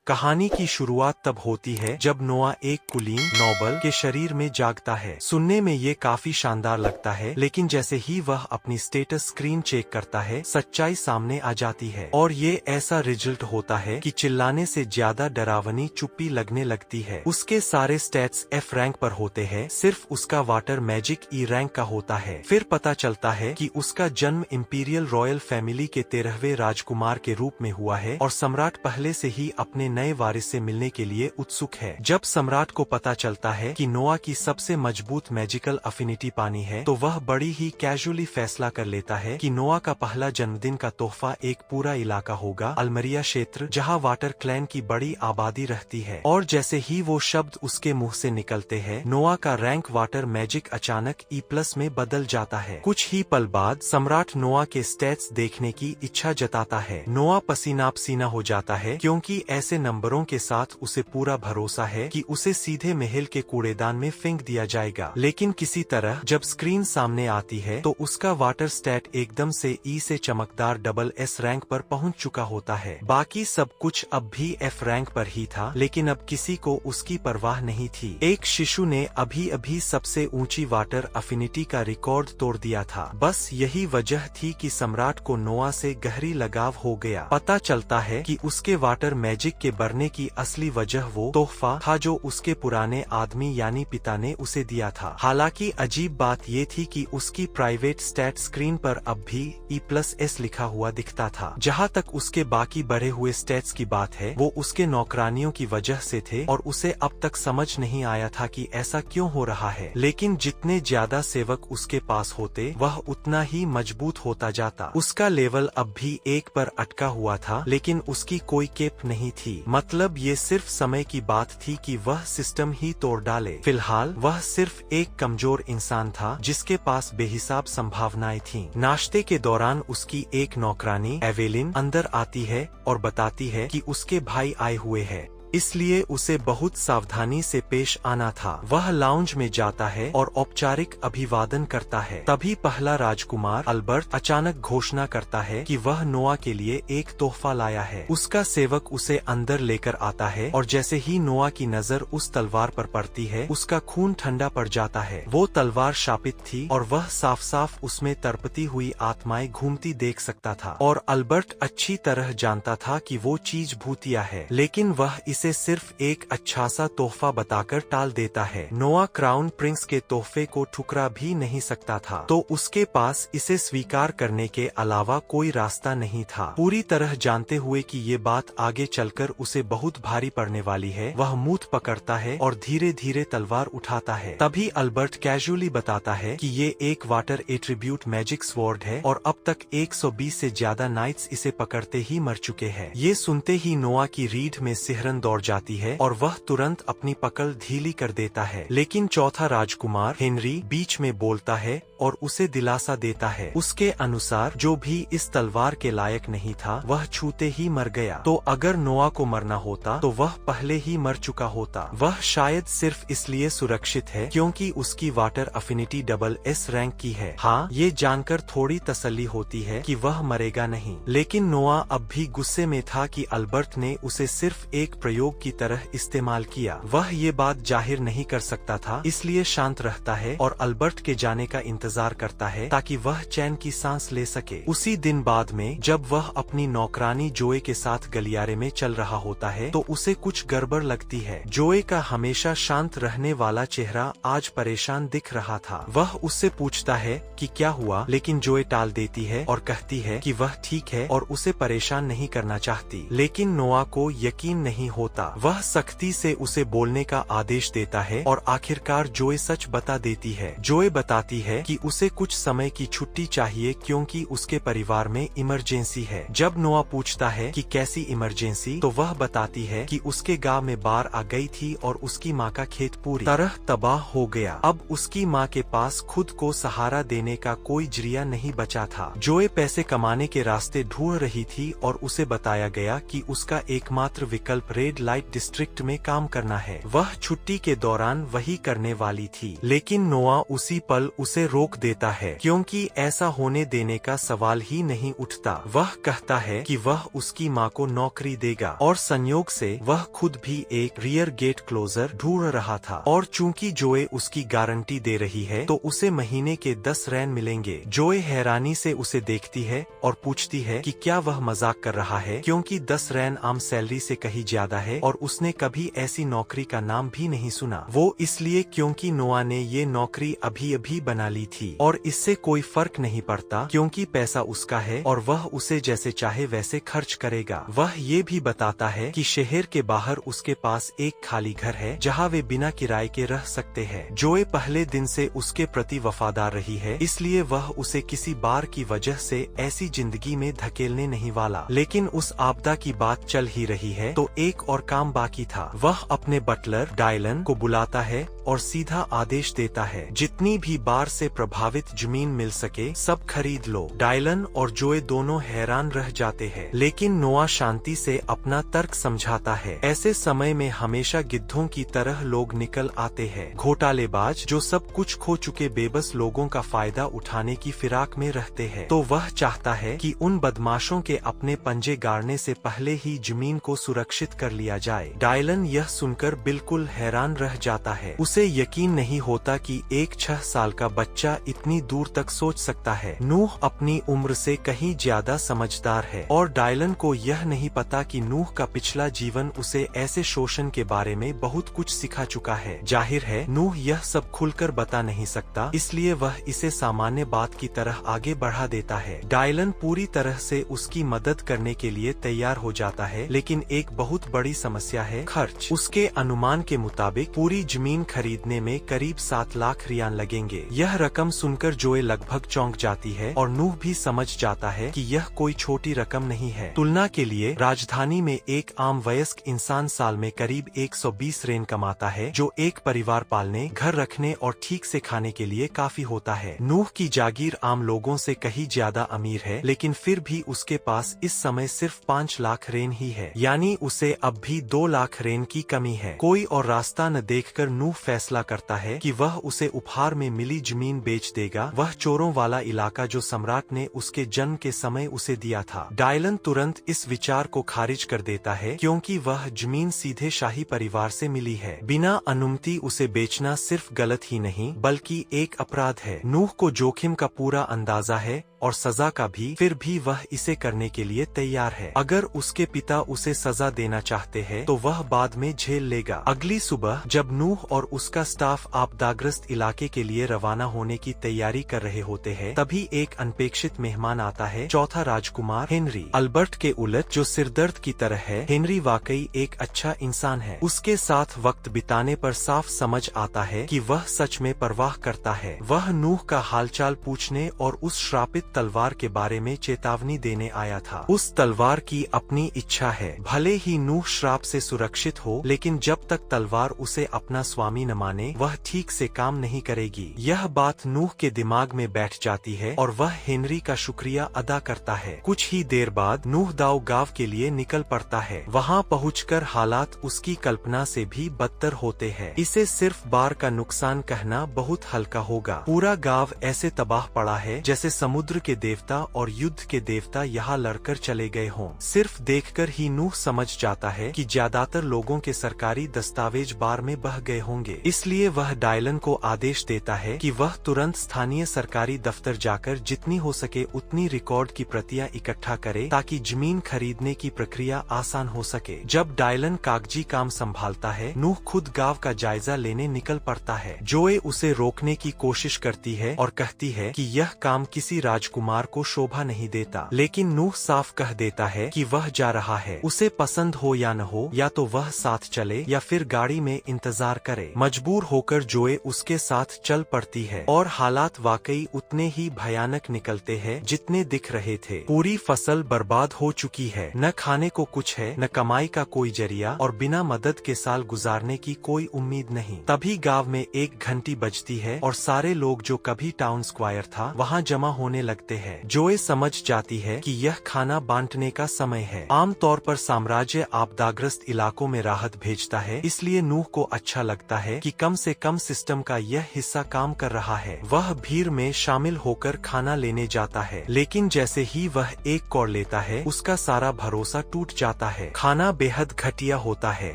कहानी की शुरुआत तब होती है जब नोआ एक कुलीन नोबल के शरीर में जागता है। सुनने में ये काफी शानदार लगता है, लेकिन जैसे ही वह अपनी स्टेटस स्क्रीन चेक करता है, सच्चाई सामने आ जाती है और ये ऐसा रिजल्ट होता है कि चिल्लाने से ज्यादा डरावनी चुप्पी लगने लगती है। उसके सारे स्टेट्स F रैंक पर होते हैं, सिर्फ उसका वाटर मैजिक E रैंक का होता है। फिर पता चलता है कि उसका जन्म इंपीरियल रॉयल फैमिली के 13वें राजकुमार के रूप में हुआ है और सम्राट पहले से ही अपने नए वारिस से मिलने के लिए उत्सुक है। जब सम्राट को पता चलता है कि नोआ की सबसे मजबूत मैजिकल अफिनिटी पानी है, तो वह बड़ी ही कैजुअली फैसला कर लेता है कि नोआ का पहला जन्मदिन का तोहफा एक पूरा इलाका होगा, अलमरिया क्षेत्र, जहां वाटर क्लैन की बड़ी आबादी रहती है। और जैसे ही वो शब्द उसके मुंह से निकलते हैं, नोआ का रैंक वाटर मैजिक अचानक E+ में बदल जाता है। कुछ ही पल बाद सम्राट नोआ के स्टेट्स देखने की इच्छा जताता है। नोआ पसीना पसीना हो जाता है, क्योंकि ऐसे नंबरों के साथ उसे पूरा भरोसा है कि उसे सीधे महल के कूड़ेदान में फेंक दिया जाएगा। लेकिन किसी तरह जब स्क्रीन सामने आती है तो उसका वाटर स्टैट एकदम से E से चमकदार SS रैंक पर पहुंच चुका होता है। बाकी सब कुछ अब भी F रैंक पर ही था, लेकिन अब किसी को उसकी परवाह नहीं थी। एक शिशु ने अभी अभी सबसे ऊंची वाटर अफिनिटी का रिकॉर्ड तोड़ दिया था। बस यही वजह थी कि सम्राट को नोआ से गहरी लगाव हो गया। पता चलता है कि उसके वाटर मैजिक के बढ़ने की असली वजह वो तोहफा था जो उसके पुराने आदमी यानी पिता ने उसे दिया था। हालांकि अजीब बात ये थी कि उसकी प्राइवेट स्टैट स्क्रीन पर अब भी E+S लिखा हुआ दिखता था। जहां तक उसके बाकी बढ़े हुए स्टैट्स की बात है, वो उसके नौकरानियों की वजह से थे और उसे अब तक समझ नहीं आया था कि ऐसा क्यों हो रहा है। लेकिन जितने ज्यादा सेवक उसके पास होते, वह उतना ही मजबूत होता जाता। उसका लेवल अब भी 1 पर अटका हुआ था, लेकिन उसकी कोई केप नहीं थी। मतलब ये सिर्फ समय की बात थी कि वह सिस्टम ही तोड़ डाले। फिलहाल वह सिर्फ एक कमजोर इंसान था जिसके पास बेहिसाब संभावनाएं थीं। नाश्ते के दौरान उसकी एक नौकरानी एवेलिन अंदर आती है और बताती है कि उसके भाई आए हुए हैं, इसलिए उसे बहुत सावधानी से पेश आना था। वह लाउंज में जाता है और औपचारिक अभिवादन करता है। तभी पहला राजकुमार अल्बर्ट अचानक घोषणा करता है कि वह नोआ के लिए एक तोहफा लाया है। उसका सेवक उसे अंदर लेकर आता है और जैसे ही नोआ की नजर उस तलवार पर पड़ती है, उसका खून ठंडा पड़ जाता है। वो तलवार शापित थी और वह साफ साफ उसमें तड़पती हुई आत्माएं घूमती देख सकता था। और अल्बर्ट अच्छी तरह जानता था कि वो चीज भूतिया है, लेकिन वह इसे सिर्फ एक अच्छा सा तोहफा बताकर टाल देता है। नोआ क्राउन प्रिंस के तोहफे को ठुकरा भी नहीं सकता था, तो उसके पास इसे स्वीकार करने के अलावा कोई रास्ता नहीं था। पूरी तरह जानते हुए कि ये बात आगे चलकर उसे बहुत भारी पड़ने वाली है, वह मूठ पकड़ता है और धीरे धीरे तलवार उठाता है। तभी अल्बर्ट कैजुअली बताता है कि ये एक वाटर एट्रीब्यूट मैजिक स्वॉर्ड है और अब तक 120 से ज्यादा नाइट्स इसे पकड़ते ही मर चुके हैं। ये सुनते ही नोआ की रीढ़ में सिहरन दौड़ जाती है और वह तुरंत अपनी पकड़ ढीली कर देता है। लेकिन चौथा राजकुमार हेनरी बीच में बोलता है और उसे दिलासा देता है। उसके अनुसार जो भी इस तलवार के लायक नहीं था, वह छूते ही मर गया। तो अगर नोआ को मरना होता तो वह पहले ही मर चुका होता। वह शायद सिर्फ इसलिए सुरक्षित है क्योंकि उसकी वाटर अफिनिटी SS रैंक की है। हाँ, ये जानकर थोड़ी तसल्ली होती है कि वह मरेगा नहीं। लेकिन नोआ अब भी गुस्से में था कि अल्बर्ट ने उसे सिर्फ एक प्रयोग की तरह इस्तेमाल किया। वह ये बात जाहिर नहीं कर सकता था, इसलिए शांत रहता है और अल्बर्ट के जाने का इंतजार करता है ताकि वह चैन की सांस ले सके। उसी दिन बाद में जब वह अपनी नौकरानी जोए के साथ गलियारे में चल रहा होता है, तो उसे कुछ गड़बड़ लगती है। जोए का हमेशा शांत रहने वाला चेहरा आज परेशान दिख रहा था। वह उससे पूछता है कि क्या हुआ, लेकिन जोए टाल देती है और कहती है कि वह ठीक है और उसे परेशान नहीं करना चाहती। लेकिन नोआ को यकीन नहीं होता। वह सख्ती से उसे बोलने का आदेश देता है और आखिरकार जोए सच बता देती है। जोए बताती है कि उसे कुछ समय की छुट्टी चाहिए क्योंकि उसके परिवार में इमरजेंसी है। जब नोआ पूछता है कि कैसी इमरजेंसी, तो वह बताती है कि उसके गांव में बाढ़ आ गई थी और उसकी माँ का खेत पूरी तरह तबाह हो गया। अब उसकी माँ के पास खुद को सहारा देने का कोई जरिया नहीं बचा था। जोए पैसे कमाने के रास्ते ढूंढ रही थी और उसे बताया गया कि उसका एकमात्र विकल्प रेड रेड लाइट डिस्ट्रिक्ट में काम करना है। वह छुट्टी के दौरान वही करने वाली थी, लेकिन नोआ उसी पल उसे रोक देता है क्योंकि ऐसा होने देने का सवाल ही नहीं उठता। वह कहता है कि वह उसकी माँ को नौकरी देगा और संयोग से वह खुद भी एक रियर गेट क्लोजर ढूंढ रहा था और चूंकि जोए उसकी गारंटी दे रही है तो उसे महीने के 10 रैन मिलेंगे। जोए हैरानी से उसे देखती है और पूछती है कि क्या वह मजाक कर रहा है क्योंकि 10 रैन आम सैलरी से कहीं ज्यादा है और उसने कभी ऐसी नौकरी का नाम भी नहीं सुना। वो इसलिए क्योंकि नोआ ने ये नौकरी अभी अभी बना ली थी और इससे कोई फर्क नहीं पड़ता क्योंकि पैसा उसका है और वह उसे जैसे चाहे वैसे खर्च करेगा। वह ये भी बताता है कि शहर के बाहर उसके पास एक खाली घर है जहाँ वे बिना किराए के रह सकते हैं। जोए पहले दिन से उसके प्रति वफादार रही है, इसलिए वह उसे किसी बार की वजह से ऐसी जिंदगी में धकेलने नहीं वाला। लेकिन उस आपदा की बात चल ही रही है तो एक और काम बाकी था। वह अपने बटलर डायलन को बुलाता है और सीधा आदेश देता है, जितनी भी बाढ़ से प्रभावित जमीन मिल सके सब खरीद लो। डायलन और जोए दोनों हैरान रह जाते हैं, लेकिन नोआ शांति से अपना तर्क समझाता है। ऐसे समय में हमेशा गिद्धों की तरह लोग निकल आते हैं, घोटालेबाज जो सब कुछ खो चुके बेबस लोगों का फायदा उठाने की फिराक में रहते हैं। तो वह चाहता है कि उन बदमाशों के अपने पंजे गाड़ने से पहले ही जमीन को सुरक्षित कर लिया जाए। डायलन यह सुनकर बिल्कुल हैरान रह जाता है। उसे यकीन नहीं होता कि एक 6 साल का बच्चा इतनी दूर तक सोच सकता है। नूह अपनी उम्र से कहीं ज्यादा समझदार है और डायलन को यह नहीं पता कि नूह का पिछला जीवन उसे ऐसे शोषण के बारे में बहुत कुछ सिखा चुका है। जाहिर है नूह यह सब खुलकर बता नहीं सकता, इसलिए वह इसे सामान्य बात की तरह आगे बढ़ा देता है। डायलन पूरी तरह से उसकी मदद करने के लिए तैयार हो जाता है, लेकिन एक बहुत बड़ी समस्या है खर्च। उसके अनुमान के मुताबिक पूरी जमीन खरीदने में करीब 7 लाख रियान लगेंगे। यह रकम सुनकर जोए लगभग चौंक जाती है और नूह भी समझ जाता है कि यह कोई छोटी रकम नहीं है। तुलना के लिए राजधानी में एक आम वयस्क इंसान साल में करीब 120 रेन कमाता है, जो एक परिवार पालने, घर रखने और ठीक से खाने के लिए काफी होता है। नूह की जागीर आम लोगों से कहीं ज्यादा अमीर है, लेकिन फिर भी उसके पास इस समय सिर्फ 5 लाख रेन ही है, यानी उसे अब भी 2 लाख रेन की कमी है। कोई और रास्ता न देखकर नूह फैसला करता है कि वह उसे उपहार में मिली जमीन बेच देगा, वह चोरों वाला इलाका जो सम्राट ने उसके जन्म के समय उसे दिया था। डायलन तुरंत इस विचार को खारिज कर देता है क्योंकि वह जमीन सीधे शाही परिवार से मिली है। बिना अनुमति उसे बेचना सिर्फ गलत ही नहीं बल्कि एक अपराध है। नूह को जोखिम का पूरा अंदाजा है और सजा का भी, फिर भी वह इसे करने के लिए तैयार है। अगर उसके पिता उसे सजा देना चाहते हैं तो वह बाद में झेल लेगा। अगली सुबह जब नूह और उसका स्टाफ आपदाग्रस्त इलाके के लिए रवाना होने की तैयारी कर रहे होते हैं, तभी एक अनपेक्षित मेहमान आता है, चौथा राजकुमार हेनरी। अल्बर्ट के उलट जो सिरदर्द की तरह है, हेनरी वाकई एक अच्छा इंसान है। उसके साथ वक्त बिताने पर साफ समझ आता है कि वह सच में परवाह करता है। वह नूह का हालचाल पूछने और उस श्रापित तलवार के बारे में चेतावनी देने आया था। उस तलवार की अपनी इच्छा है, भले ही नूह श्राप से सुरक्षित हो, लेकिन जब तक तलवार उसे अपना स्वामी न माने वह ठीक से काम नहीं करेगी। यह बात नूह के दिमाग में बैठ जाती है और वह हेनरी का शुक्रिया अदा करता है। कुछ ही देर बाद नूह दाऊ गांव के लिए निकल पड़ता है। वहां पहुंचकर हालात उसकी कल्पना से भी बदतर होते हैं। इसे सिर्फ बाढ़ का नुकसान कहना बहुत हल्का होगा। पूरा गांव ऐसे तबाह पड़ा है जैसे समुद्र के देवता और युद्ध के देवता यहाँ लड़कर चले गए हों। सिर्फ देखकर ही नूह समझ जाता है कि ज्यादातर लोगों के सरकारी दस्तावेज बाढ़ में बह गए होंगे। इसलिए वह डायलन को आदेश देता है कि वह तुरंत स्थानीय सरकारी दफ्तर जाकर जितनी हो सके उतनी रिकॉर्ड की प्रतियां इकट्ठा करे ताकि जमीन खरीदने की प्रक्रिया आसान हो सके। जब डायलन कागजी काम संभालता है, नूह खुद गांव का जायजा लेने निकल पड़ता है। जोए उसे रोकने की कोशिश करती है और कहती है कि यह काम किसी राजकुमार को शोभा नहीं देता, लेकिन नूह साफ कह देता है कि वह जा रहा है। उसे पसंद हो या न हो, या तो वह साथ चले या फिर गाड़ी में इंतजार करे। मजबूर होकर जोए उसके साथ चल पड़ती है और हालात वाकई उतने ही भयानक निकलते हैं जितने दिख रहे थे। पूरी फसल बर्बाद हो चुकी है, न खाने को कुछ है, न कमाई का कोई जरिया और बिना मदद के साल गुजारने की कोई उम्मीद नहीं। तभी गांव में एक घंटी बजती है और सारे लोग जो कभी टाउन स्क्वायर था वहां जमा होने लगते लगते हैं। जोए समझ जाती है कि यह खाना बांटने का समय है। आमतौर पर साम्राज्य आपदाग्रस्त इलाकों में राहत भेजता है, इसलिए नूह को अच्छा लगता है कि कम से कम सिस्टम का यह हिस्सा काम कर रहा है। वह भीड़ में शामिल होकर खाना लेने जाता है, लेकिन जैसे ही वह एक कौर लेता है उसका सारा भरोसा टूट जाता है। खाना बेहद घटिया होता है।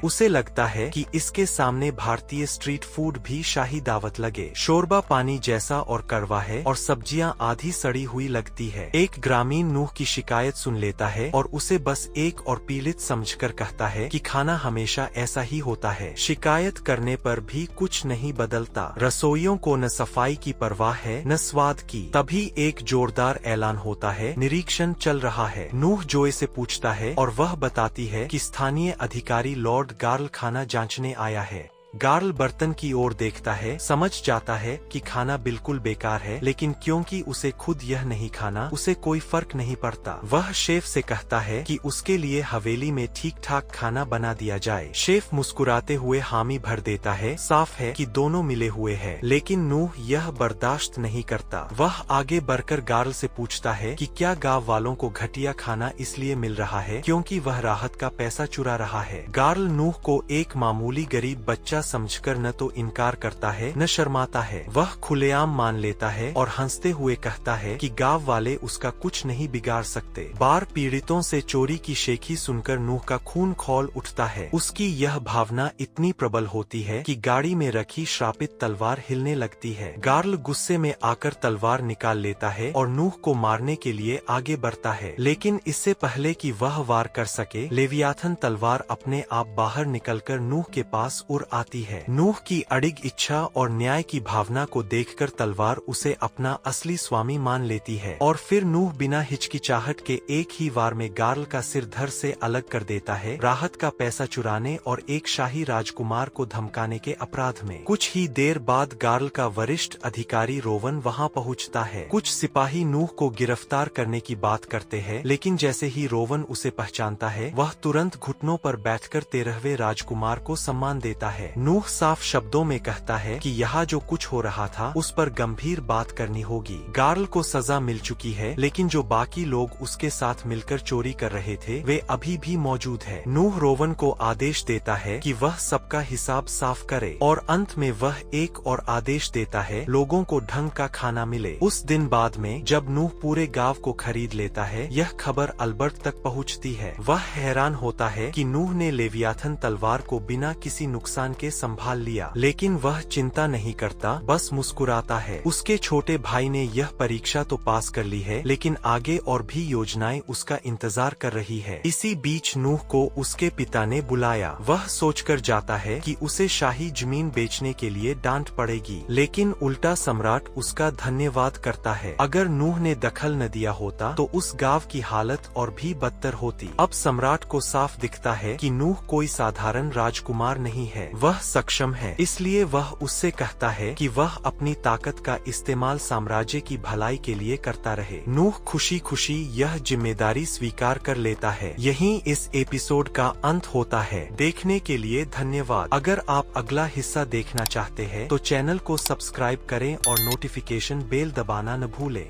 उसे लगता है कि इसके सामने भारतीय स्ट्रीट फूड भी शाही दावत लगे। शोरबा पानी जैसा और कड़वा है और सब्जियां आधी सड़ी हुई लगती है। एक ग्रामीण नूह की शिकायत सुन लेता है और उसे बस एक और पीड़ित समझकर कहता है कि खाना हमेशा ऐसा ही होता है। शिकायत करने पर भी कुछ नहीं बदलता। रसोइयों को न सफाई की परवाह है न स्वाद की। तभी एक जोरदार ऐलान होता है, निरीक्षण चल रहा है। नूह जोए से पूछता है और वह बताती है कि स्थानीय अधिकारी लॉर्ड गार्ल खाना जांचने आया है। गार्ल बर्तन की ओर देखता है, समझ जाता है कि खाना बिल्कुल बेकार है, लेकिन क्योंकि उसे खुद यह नहीं खाना, उसे कोई फर्क नहीं पड़ता। वह शेफ से कहता है कि उसके लिए हवेली में ठीक ठाक खाना बना दिया जाए। शेफ मुस्कुराते हुए हामी भर देता है। साफ है कि दोनों मिले हुए हैं, लेकिन नूह यह बर्दाश्त नहीं करता। वह आगे बढ़कर गार्ल से पूछता है कि क्या गांव वालों को घटिया खाना इसलिए मिल रहा है क्योंकि वह राहत का पैसा चुरा रहा है। गार्ल नूह को एक मामूली गरीब बच्चा समझकर न तो इनकार करता है न शर्माता है। वह खुलेआम मान लेता है और हंसते हुए कहता है कि गांव वाले उसका कुछ नहीं बिगाड़ सकते। बार पीड़ितों से चोरी की शेखी सुनकर नूह का खून खौल उठता है। उसकी यह भावना इतनी प्रबल होती है कि गाड़ी में रखी श्रापित तलवार हिलने लगती है। गार्ल गुस्से में आकर तलवार निकाल लेता है और नूह को मारने के लिए आगे बढ़ता है, लेकिन इससे पहले कि वह वार कर सके, लेवियाथन तलवार अपने आप बाहर निकलकर नूह के पास उड़ आती है। नूह की अडिग इच्छा और न्याय की भावना को देखकर तलवार उसे अपना असली स्वामी मान लेती है और फिर नूह बिना हिचकिचाहट के एक ही वार में गार्ल का सिर धड़ से अलग कर देता है, राहत का पैसा चुराने और एक शाही राजकुमार को धमकाने के अपराध में। कुछ ही देर बाद गार्ल का वरिष्ठ अधिकारी रोवन वहां पहुंचता है। कुछ सिपाही नूह को गिरफ्तार करने की बात करते हैं, लेकिन जैसे ही रोवन उसे पहचानता है वह तुरंत घुटनों पर बैठकर 13वें राजकुमार को सम्मान देता है। नूह साफ शब्दों में कहता है कि यहाँ जो कुछ हो रहा था उस पर गंभीर बात करनी होगी। गार्ल को सजा मिल चुकी है, लेकिन जो बाकी लोग उसके साथ मिलकर चोरी कर रहे थे वे अभी भी मौजूद है। नूह रोवन को आदेश देता है कि वह सबका हिसाब साफ करे और अंत में वह एक और आदेश देता है, लोगों को ढंग का खाना मिले। उस दिन बाद में जब नूह पूरे गांव को खरीद लेता है, यह खबर अल्बर्ट तक पहुंचती है। वह हैरान होता है कि नूह ने लेवियाथन तलवार को बिना किसी नुकसान के संभाल लिया, लेकिन वह चिंता नहीं करता, बस मुस्कुराता है। उसके छोटे भाई ने यह परीक्षा तो पास कर ली है, लेकिन आगे और भी योजनाएं उसका इंतजार कर रही है। इसी बीच नूह को उसके पिता ने बुलाया। वह सोचकर जाता है कि उसे शाही जमीन बेचने के लिए डांट पड़ेगी, लेकिन उल्टा सम्राट उसका धन्यवाद करता है। अगर नूह ने दखल न दिया होता तो उस गांव की हालत और भी बदतर होती। अब सम्राट को साफ दिखता है कि नूह कोई साधारण राजकुमार नहीं है, वह सक्षम है। इसलिए वह उससे कहता है कि वह अपनी ताकत का इस्तेमाल साम्राज्य की भलाई के लिए करता रहे। नूह खुशी खुशी यह जिम्मेदारी स्वीकार कर लेता है। यहीं इस एपिसोड का अंत होता है। देखने के लिए धन्यवाद। अगर आप अगला हिस्सा देखना चाहते हैं तो चैनल को सब्सक्राइब करें और नोटिफिकेशन बेल दबाना न भूलें।